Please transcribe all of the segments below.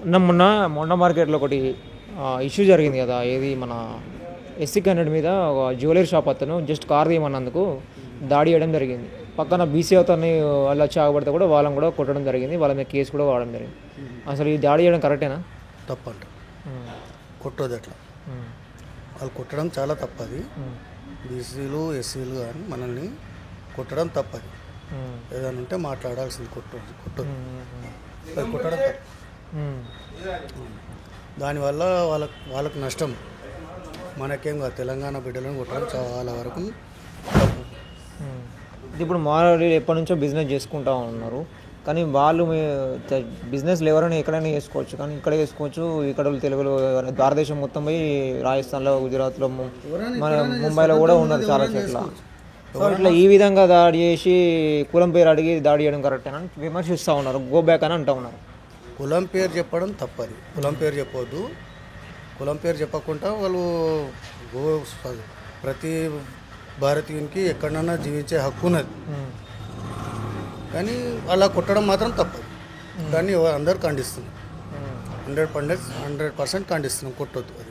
మొన్న మొండ మార్కెట్లో ఒకటి ఇష్యూ జరిగింది కదా, ఏది మన ఎస్సీ క్యాండిడేట్ మీద ఒక జ్యువెలరీ షాప్ అతను జస్ట్ కార్ తీయమన్నందుకు దాడి చేయడం జరిగింది. పక్కన బీసీ అతన్ని వాళ్ళు వచ్చి ఆగబడితే కూడా వాళ్ళని కూడా కొట్టడం జరిగింది, వాళ్ళ మీద కేసు కూడా వాడడం జరిగింది. అసలు ఈ దాడి చేయడం కరెక్టేనా? తప్పంట, కొట్టదు అట్లా. వాళ్ళు కొట్టడం చాలా తప్పది. బీసీలు ఎస్సీలు కానీ మనల్ని కొట్టడం తప్పది. ఏదైనా ఉంటే మాట్లాడాల్సింది. కొట్టదు కొట్టడం దానివల్ల వాళ్ళకు నష్టం, మనకేం కాదు. తెలంగాణ బిడ్డలను కొట్టడం చాలా వరకు తప్పు. ఇప్పుడు మారవాళ్ళు ఎప్పటి నుంచో బిజినెస్ చేసుకుంటూ ఉన్నారు, కానీ వాళ్ళు బిజినెస్లు ఎవరైనా ఎక్కడైనా చేసుకోవచ్చు, కానీ ఇక్కడ చేసుకోవచ్చు. ఇక్కడ తెలుగులో భారతదేశం మొత్తం పోయి రాజస్థాన్లో, గుజరాత్లో, మన ముంబైలో కూడా ఉన్నారు చాలా చోట్ల. ఇట్లా ఈ విధంగా దాడి చేసి కులం పేరు అడిగి దాడి చేయడం కరెక్టేనా విమర్శిస్తూ ఉన్నారు, గో బ్యాక్ అని అంటూ ఉన్నారు. కులం పేరు చెప్పడం తప్పది. కులం పేరు చెప్పొద్దు. కులం పేరు చెప్పకుండా వాళ్ళు ప్రతి భారతీయునికి ఎక్కడన్నా జీవించే హక్కు ఉన్నది, కానీ అలా కొట్టడం మాత్రం తప్పదు. దాన్ని అందరూ ఖండిస్తున్నాం, 100% ఖండిస్తున్నాం. కొట్టొద్దు. అది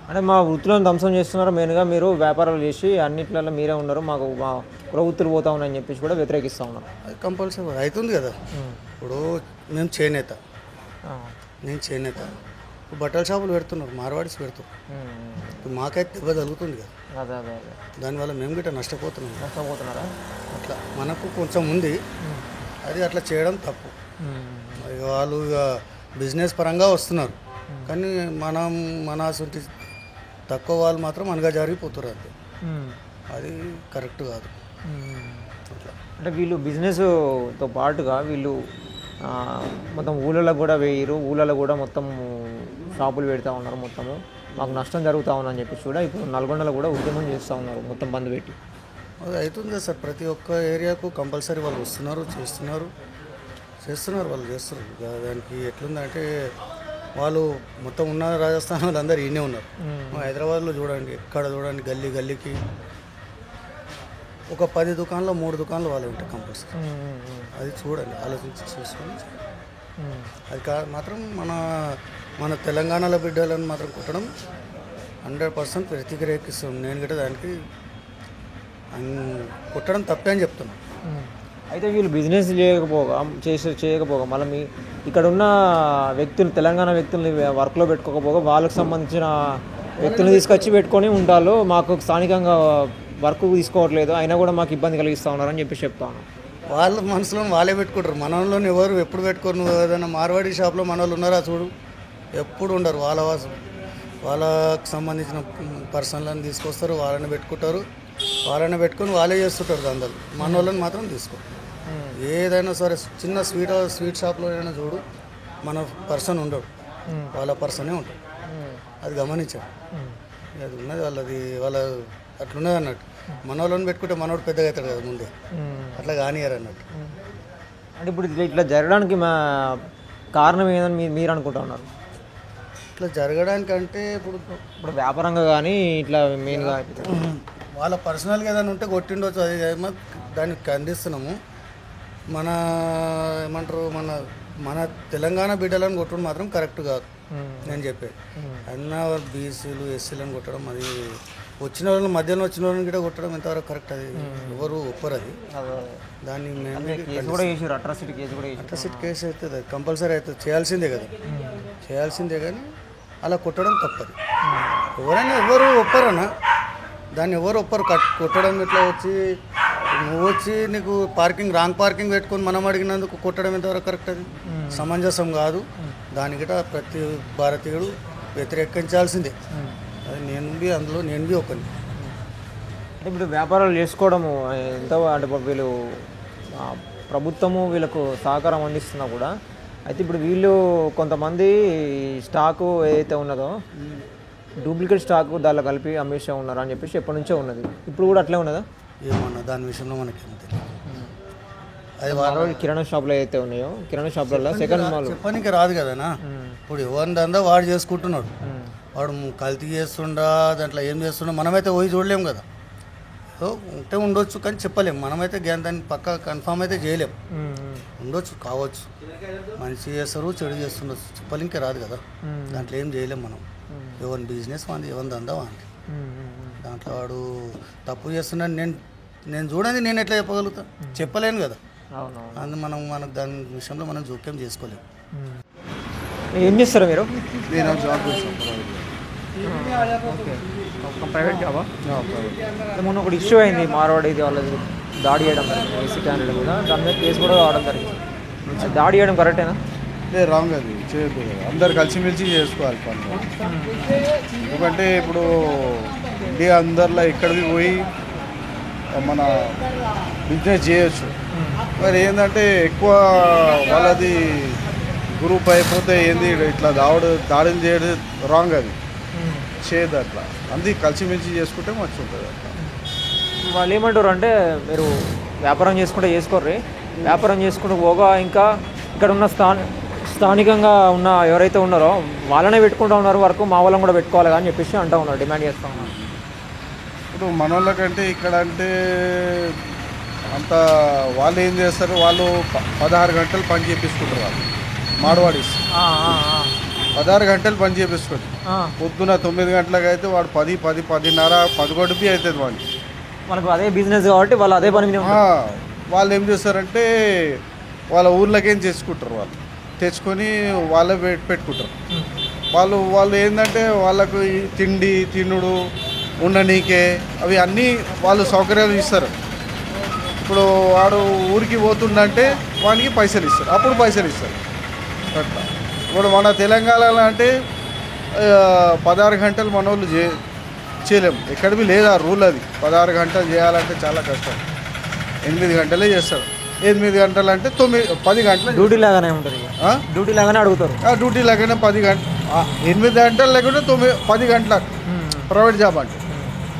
అంటే మా వృత్తులను ధ్వంసం చేస్తున్నారు. మెయిన్గా మీరు వ్యాపారాలు చేసి అన్నిట్లలో మీరే ఉన్నారు, మాకు మా వృత్తులు పోతా ఉన్నాయని చెప్పేసి కూడా వ్యతిరేకిస్తూ ఉన్నారు. అది కంపల్సరీ అవుతుంది కదా. ఇప్పుడు నేను చేనేత ఇప్పుడు బట్టల షాపులు పెడుతున్నారు, మార్వాడీస్ పెడుతున్నారు. ఇప్పుడు మాకైతే దెబ్బ తగులుతుంది కదా. దానివల్ల మేము గిట్ట నష్టపోతున్నారా? అట్లా మనకు కొంచెం ఉంది, అది అట్లా చేయడం తప్పు. వాళ్ళు ఇక బిజినెస్ పరంగా వస్తున్నారు, కానీ మన అసలు తక్కువ వాళ్ళు మాత్రం మనగా జరిగిపోతున్నారు. అంతే, అది కరెక్ట్ కాదు. అంటే వీళ్ళు బిజినెస్తో పాటుగా వీళ్ళు మొత్తం ఊళ్ళలో కూడా వేయరు, ఊళ్ళలో కూడా మొత్తం షాపులు పెడతా ఉన్నారు, మొత్తము మాకు నష్టం జరుగుతూ ఉందని చెప్పేసి కూడా ఇప్పుడు నల్గొండలో కూడా ఉద్యమం చేస్తూ ఉన్నారు, మొత్తం బంద్ పెట్టి. అది అవుతుంది కదా సార్. ప్రతి ఒక్క ఏరియాకు కంపల్సరీ వాళ్ళు వస్తున్నారు, చేస్తున్నారు. వాళ్ళు చేస్తున్నారు. దానికి ఎట్లుందంటే వాళ్ళు మొత్తం ఉన్న రాజస్థాన్ వాళ్ళందరూ ఈయనే ఉన్నారు. హైదరాబాద్లో చూడండి, ఎక్కడ చూడండి, గల్లీకి ఒక 10 దుకాణాలు 3 దుకాణాలు వాళ్ళు ఉంటాయి కంపల్సరీ. అది చూడండి, ఆలోచించి చూసుకొని. అది మాత్రం మన తెలంగాణలో బిడ్డలను మాత్రం కొట్టడం 100% వ్యతిరేకిస్తాం. నేను కూడా దానికి కొట్టడం తప్పే అని చెప్తున్నాను. అయితే వీళ్ళు బిజినెస్ చేయకపోగా మళ్ళీ ఇక్కడ ఉన్న వ్యక్తులు, తెలంగాణ వ్యక్తుల్ని వర్క్లో పెట్టుకోకపోగా వాళ్ళకి సంబంధించిన వ్యక్తులను తీసుకొచ్చి పెట్టుకొని ఉంటారు, మాకు స్థానికంగా వర్క్ తీసుకోవట్లేదు, అయినా కూడా మాకు ఇబ్బంది కలిగిస్తూ ఉన్నారని చెప్పి చెప్తాను. వాళ్ళ మనసులో వాళ్ళే పెట్టుకుంటారు. మన వాళ్ళని ఎవరు ఎప్పుడు పెట్టుకోరు. నువ్వు ఏదైనా మార్వాడి షాప్లో మన వాళ్ళు ఉన్నారా చూడు, ఎప్పుడు ఉండరు. వాళ్ళకి సంబంధించిన పర్సన్లను తీసుకొస్తారు, వాళ్ళని పెట్టుకొని వాళ్ళే చేస్తుంటారు అందరు. మన వాళ్ళని మాత్రం తీసుకో. ఏదైనా సరే చిన్న స్వీట్ షాప్లో అయినా చూడు, మన పర్సన్ ఉండడు, వాళ్ళ పర్సనే ఉంటాడు. అది గమనించాడు. అది ఉన్నది వాళ్ళ అట్లున్నది అన్నట్టు. మన వాళ్ళని పెట్టుకుంటే మనోడు పెద్దగా అవుతాడు కదా ముందే, అట్లా కానియారు అన్నట్టు. అంటే ఇప్పుడు ఇట్లా జరగడానికి కారణం ఏదని మీరు అనుకుంటా ఉన్నారు? ఇట్లా జరగడానికి అంటే ఇప్పుడు వ్యాపారంగా కానీ ఇట్లా మెయిన్గా వాళ్ళ పర్సనల్గా ఏదైనా ఉంటే కొట్టిండొచ్చు. అది దానికి ఖండిస్తున్నాము. ఏమంటారు మన తెలంగాణ బిడ్డలను కొట్టడం మాత్రం కరెక్ట్ కాదు నేను చెప్పేది. అన్న బీసీలు ఎస్సీలను కొట్టడం, అది వచ్చిన వాళ్ళని మధ్యలో వచ్చిన వాళ్ళని కూడా కొట్టడం ఎంతవరకు కరెక్ట్? అది ఎవరు ఒప్పరు. అది దాన్ని మేము అట్రాసిటీ కేసు అవుతుంది, కంపల్సరీ అవుతుంది, చేయాల్సిందే కానీ అలా కొట్టడం తప్పదు. ఎవరు ఒప్పరన్నా, దాన్ని ఎవరు ఒప్పరు. కొట్టడం ఇట్లా నువ్వు వచ్చి నీకు రాంగ్ పార్కింగ్ పెట్టుకొని మనం అడిగినందుకు కొట్టడం ఎంతవరకు కరెక్ట్? అది సమంజసం కాదు. దానికి ప్రతి భారతీయుడు వ్యతిరేకించాల్సిందే. అది అందులో నేను ఒకని. అంటే ఇప్పుడు వ్యాపారాలు చేసుకోవడము ఎంత అంటే వీళ్ళు ప్రభుత్వము వీళ్ళకు సహకారం అందిస్తున్నా కూడా, అయితే ఇప్పుడు వీళ్ళు కొంతమంది స్టాకు ఏదైతే ఉన్నదో డూప్లికేట్ స్టాకు దానిలో కలిపి అమ్మేసే ఉన్నారు అని చెప్పేసి ఎప్పటి నుంచో ఉన్నది. ఇప్పుడు కూడా అట్లే ఉన్నదా? ఏమన్నా దాని విషయంలో మనకి అది కిరాణా షాపులు ఏదైతే ఉన్నాయో, కిరాణా షాపులలో సెకండ్ మాల్ చెప్పడానికి రాదు కదనా. ఇప్పుడు ఎవరి దందా వాడు చేసుకుంటున్నాడు. వాడు కల్తీ చేస్తుండా, దాంట్లో ఏం చేస్తుండా మనమైతే పోయి చూడలేము కదా. ఉంటే ఉండొచ్చు కానీ చెప్పలేము. మనమైతే దాన్ని పక్కా కన్ఫామ్ అయితే చేయలేము. ఉండొచ్చు కావచ్చు, మంచి చేస్తారు చెడు చేస్తుండొచ్చు, చెప్పలింకే రాదు కదా. దాంట్లో ఏం చేయలేం మనం. ఎవరి బిజినెస్ వాంది, ఎవరి దందా వాంది. దాంట్లో వాడు తప్పు చేస్తున్నాడు నేను చూడండి, నేను ఎట్లా చెప్పగలుగుతా? చెప్పలేను కదా. అందుకు మనకు దాని విషయంలో మనం జోక్యం చేసుకోలేము. ఏం చేస్తారా మీరు? నేను జాబ్ చేస్తాను, ప్రైవేట్ జాబా? మొన్న ఒకటి ఇష్యూ అయింది, మార్వాడి ఇది వాళ్ళది దాడి చేయడం జరిగింది ఏసీ క్యాండిడేట్ మీద. దాని మీద కేసు కూడా రావడం జరిగింది. దాడి చేయడం కరెక్టేనా? లేదు, రాంగ్. అది చేయొద్దు కదా. అందరు కలిసిమెలిసి చేసుకోవాలి పనులు. ఎందుకంటే ఇప్పుడు ఇండియా అందరిలో ఎక్కడికి పోయి మన బిజినెస్ చేయొచ్చు. మరి ఏంటంటే ఎక్కువ వాళ్ళది గ్రూప్ అయిపోతే ఏంది ఇట్లా దాడులు చేయడం రాంగ్. అది చేయదు అట్లా. అందుకే కలిసిమెలిసి చేసుకుంటే మంచిగా ఉంటుంది. అట్లా వాళ్ళు ఏమంటారు అంటే, మీరు వ్యాపారం చేసుకుంటే చేసుకోర్రి, వ్యాపారం చేసుకుంటూ పోగా ఇంకా ఇక్కడ ఉన్న స్థానికంగా ఉన్న ఎవరైతే ఉన్నారో వాళ్ళనే పెట్టుకుంటూ ఉన్నారు, వరకు మా వాళ్ళని కూడా పెట్టుకోవాలి అని చెప్పేసి అంటూ ఉన్నారు, డిమాండ్ చేస్తూ ఉన్నారు. ఇప్పుడు మన వాళ్ళకంటే ఇక్కడ అంటే అంత వాళ్ళు ఏం చేస్తారు, వాళ్ళు 16 గంటలు పని చేపించుకుంటారు. వాళ్ళు మార్వాడీస్ 16 గంటలు పని చేపించుకుంటారు. పొద్దున 9 గంటలకు అయితే వాడు 10, 10:30, 11 అవుతుంది వాడికి. మనకు అదే బిజినెస్ కాబట్టి వాళ్ళు అదే పని మీద వాళ్ళు ఏం చేస్తారంటే వాళ్ళ ఊర్లోకేం చేసుకుంటారు. వాళ్ళు తెచ్చుకొని వాళ్ళే పెట్టుకుంటారు. వాళ్ళు ఏంటంటే వాళ్ళకు తిండి తినుడు ఉండనీకే అవి అన్నీ వాళ్ళు సౌకర్యాలు ఇస్తారు. ఇప్పుడు వాడు ఊరికి పోతుండంటే వానికి పైసలు ఇస్తారు, అప్పుడు పైసలు ఇస్తారు. అట్లా ఇప్పుడు మన తెలంగాణలో అంటే 16 గంటలు మన వాళ్ళు చేయలేము. ఎక్కడికి లేదు ఆ రూల్. అది 16 గంటలు చేయాలంటే చాలా కష్టం. 8 గంటలే చేస్తారు. 8 గంటలు అంటే 10 గంటలు డ్యూటీ లాగానే ఉంటుంది. డ్యూటీ లాగానే అడుగుతారు. డ్యూటీ లాగానే 10 గంటలు, 8 గంటలు లేకుంటే 10 గంటల ప్రైవేట్ జాబ్ అంటే.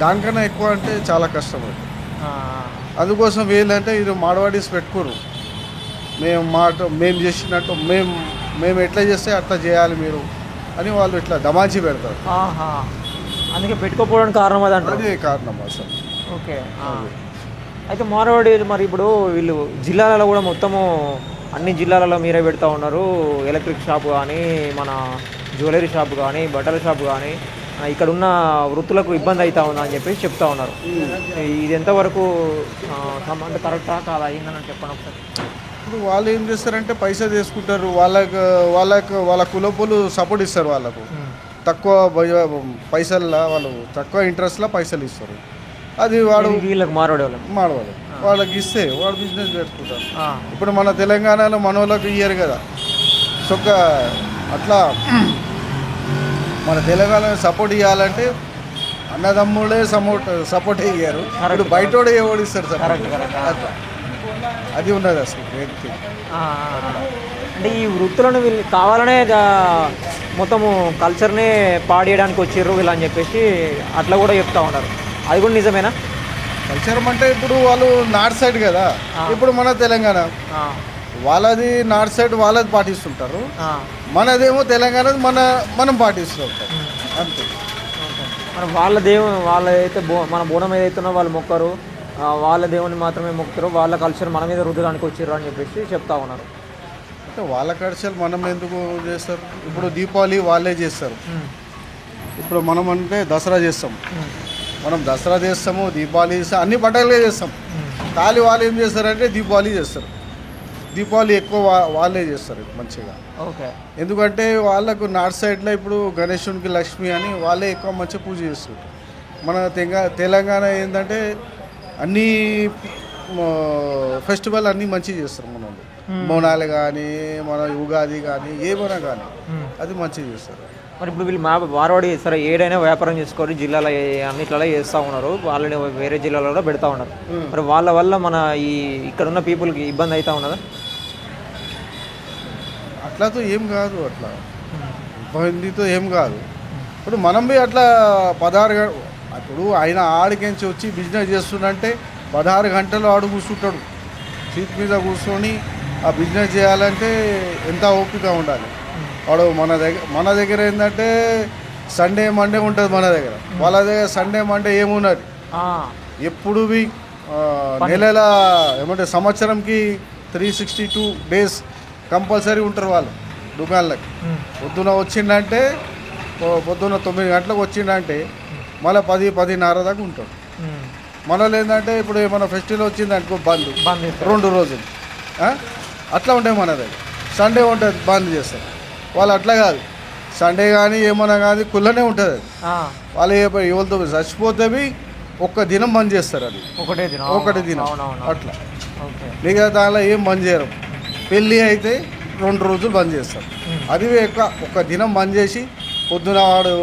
దానికన్నా ఎక్కువ అంటే చాలా కష్టం. అది అందుకోసం వీళ్ళంటే ఇది మార్వాడీస్ పెట్టుకోరు. మేము చేసినట్టు మేము ఎట్లా చేస్తే అట్లా చేయాలి మీరు అని వాళ్ళు ఇట్లా దమాచి పెడతారు. అందుకే పెట్టుకోపోవడానికి కారణం అదే కారణం అసలు. ఓకే. అయితే మార్వాడి మరి ఇప్పుడు వీళ్ళు జిల్లాలలో కూడా మొత్తము అన్ని జిల్లాలలో మీరే పెడతా ఉన్నారు. ఎలక్ట్రిక్ షాప్ కానీ, మన జ్యువెలరీ షాప్ కానీ, బట్టల షాప్ కానీ, ఇక్కడ ఉన్న వృత్తులకు ఇబ్బంది అవుతా ఉందా అని చెప్పేసి చెప్తా ఉన్నారు. ఇది ఎంతవరకు అంటే కరెక్టా కాదా అయిందని చెప్పండి ఒకసారి. ఇప్పుడు వాళ్ళు ఏం చేస్తారంటే పైసలు తీసుకుంటారు. వాళ్ళ కులపులు సపోర్ట్ ఇస్తారు. వాళ్ళకు తక్కువ పైసల్లో వాళ్ళు తక్కువ ఇంట్రెస్ట్లో పైసలు ఇస్తారు. అది వాడు వీళ్ళకి మారవాడు వాళ్ళకి ఇస్తే వాడు బిజినెస్ పెట్టుకుంటారు. ఇప్పుడు మన తెలంగాణలో మన వాళ్ళకి ఇయ్యరు కదా. సో అట్లా మన తెలంగాణలో సపోర్ట్ ఇవ్వాలంటే అన్నదమ్ములే సపోర్ట్ ఇయ్యారు. ఇప్పుడు బయటోడే ఓడిస్తారు సార్. అట్లా అది ఉన్నది అసలు. అంటే ఈ వృత్తులను వీళ్ళు కావాలనే మొత్తము కల్చర్నే పాడేయడానికి వచ్చారు వీళ్ళు అని చెప్పేసి అట్లా కూడా చెప్తా ఉన్నారు. అది కూడా నిజమేనా? కల్చర్ అంటే ఇప్పుడు వాళ్ళు నార్త్ సైడ్ కదా, ఇప్పుడు మన తెలంగాణ వాళ్ళది నార్త్ సైడ్ వాళ్ళది పాటిస్తుంటారు, మనదేమో తెలంగాణ మనం పాటిస్తూ ఉంటాం అంతే. మరి వాళ్ళ వాళ్ళైతే మన బోనం ఏదైతున్నా వాళ్ళు మొక్కరు, వాళ్ళ దేవుని మాత్రమే మొక్కుతారు, వాళ్ళ కల్చర్ మన మీద రుద్దడానికి వచ్చారు అని చెప్పేసి చెప్తా ఉన్నారు. అంటే వాళ్ళ కల్చర్ మనం ఎందుకు చేస్తారు? ఇప్పుడు దీపావళి వాళ్ళే చేస్తారు. ఇప్పుడు మనం అంటే దసరా చేస్తాం, మనం దసరా చేస్తాము, దీపావళి చేస్తాం, అన్ని పండుగలే చేస్తాం. ఖాళీ వాళ్ళు ఏం చేస్తారంటే దీపావళి చేస్తారు. దీపావళి ఎక్కువ వాళ్ళే చేస్తారు మంచిగా. ఓకే. ఎందుకంటే వాళ్ళకు నార్త్ సైడ్లో ఇప్పుడు గణేశునికి లక్ష్మి అని వాళ్ళే ఎక్కువ మంచిగా పూజ చేస్తారు. మన తెలంగాణ ఏంటంటే అన్నీ ఫెస్టివల్ అన్నీ మంచిగా చేస్తారు. మన వాళ్ళు బోనాలు కానీ, మన ఉగాది కానీ, ఏమైనా కానీ అది మంచిగా చేస్తారు. మరి ఇప్పుడు వీళ్ళు మార్వాడి సరే ఏడైనా వ్యాపారం చేసుకోవాలి, జిల్లాలో అన్నిట్లలో చేస్తూ ఉన్నారు, వాళ్ళని వేరే జిల్లాలో కూడా పెడతా ఉన్నారు. మరి వాళ్ళ వల్ల మన ఇక్కడ ఉన్న పీపుల్కి ఇబ్బంది అవుతా ఉన్నదా? అట్లాతో ఏం కాదు, అట్లా ఇబ్బందితో ఏం కాదు. ఇప్పుడు మనం అట్లా 16 ఇప్పుడు ఆయన ఆడికించి వచ్చి బిజినెస్ చేస్తుందంటే 16 గంటలు ఆడు కూర్చుంటాడు. సీట్ మీద కూర్చొని ఆ బిజినెస్ చేయాలంటే ఎంత ఓపిక ఉండాలి. వాడు మన దగ్గర ఏంటంటే సండే మండే ఉంటుంది మన దగ్గర. వాళ్ళ దగ్గర సండే మండే ఏమున్నది, ఎప్పుడు నెల ఏమంటే సంవత్సరంకి 362 days కంపల్సరీ ఉంటారు వాళ్ళు దుకాణాలకి. పొద్దున వచ్చిందంటే పొద్దున్న 9 గంటలకు వచ్చిందంటే మళ్ళీ 10-10:30 దాకా ఉంటాడు. మనలో ఏంటంటే ఇప్పుడు ఏమైనా ఫెస్టివల్ వచ్చింది అనుకో బంద్ 2 రోజులు అట్లా ఉంటాయి మన దగ్గర. సండే ఉంటుంది బంద్ చేస్తారు. వాళ్ళు అట్లా కాదు, సండే కానీ ఏమన్నా కానీ కుల్లనే ఉంటుంది. వాళ్ళు ఎవరితో చచ్చిపోతే ఒక్క దినం బంద్ చేస్తారు. అది ఒకటి దినం అట్లా. మిగతా దానిలో ఏం బంద్ చేయరు. పెళ్ళి అయితే 2 రోజులు బంద్ చేస్తారు. అది ఒక దినం బంద్ చేసి పొద్దున వాడు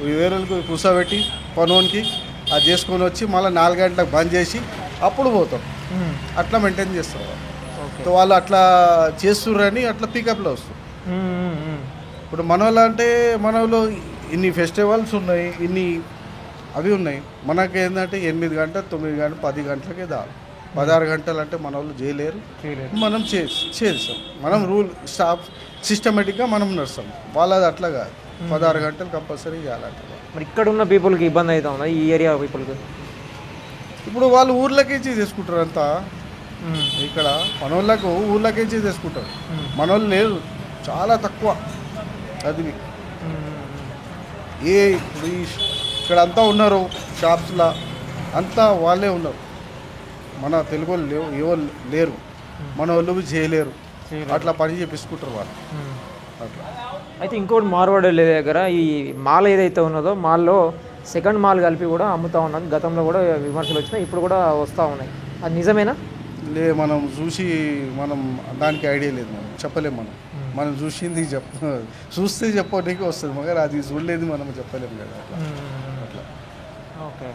వేరేలకు కూర్చోబెట్టి పనోనికి అది చేసుకొని వచ్చి మళ్ళీ 4 గంటలకు బంద్ చేసి అప్పుడు పోతాం. అట్లా మెయింటైన్ చేస్తారు వాళ్ళు. వాళ్ళు అట్లా చేస్తుర్రని అట్లా పికప్లో వస్తారు. ఇప్పుడు మన వాళ్ళు అంటే మన వాళ్ళు ఇన్ని ఫెస్టివల్స్ ఉన్నాయి, ఇన్ని అవి ఉన్నాయి. మనకి ఏంటంటే 8 గంటలు 9 గంటలు 10 గంటలకే దాలు. 16 గంటలు అంటే మన వాళ్ళు చేయలేరు. మనం చేస్తాం. మనం రూల్ స్టాఫ్ సిస్టమేటిక్గా మనం నడుస్తాం. వాళ్ళది అట్లా కాదు, 16 గంటలు కంపల్సరీ చేయాలంట. మరి ఇక్కడ ఉన్న పీపుల్కి ఇబ్బంది అవుతా ఉందా, ఈ ఏరియా పీపుల్కి? ఇప్పుడు వాళ్ళు ఊర్లకేంచి తీసుకుంటారు అంతా. ఇక్కడ మనోళ్ళకు ఊర్లకేంచి తీసుకుంటారు. మనోళ్ళు లేదు, చాలా తక్కువ. అది ఇప్పుడు ఇక్కడ అంతా ఉన్నారు షాప్స్లో, అంతా వాళ్ళే ఉన్నారు. మన తెలుగు వాళ్ళు ఎవరు లేరు, మన వాళ్ళు చేయలేరు. అట్లా పని చేపించుకుంటారు వాళ్ళు అట్లా. అయితే ఇంకోటి మార్వాడి దగ్గర ఈ మాల్ ఏదైతే ఉన్నదో మాల్లో సెకండ్ మాల్ కలిపి కూడా అమ్ముతూ ఉన్నది. గతంలో కూడా విమర్శలు వచ్చినాయి, ఇప్పుడు కూడా వస్తూ ఉన్నాయి. అది నిజమేనా? మనం చూసి మనం దానికి ఐడియా లేదు, మనం చెప్పలేము. మనం చూసింది చూస్తే చెప్పడానికి వస్తుంది, మగర్ అది చూడలేదు మనం చెప్పలేము కదా అట్లా. ఓకే.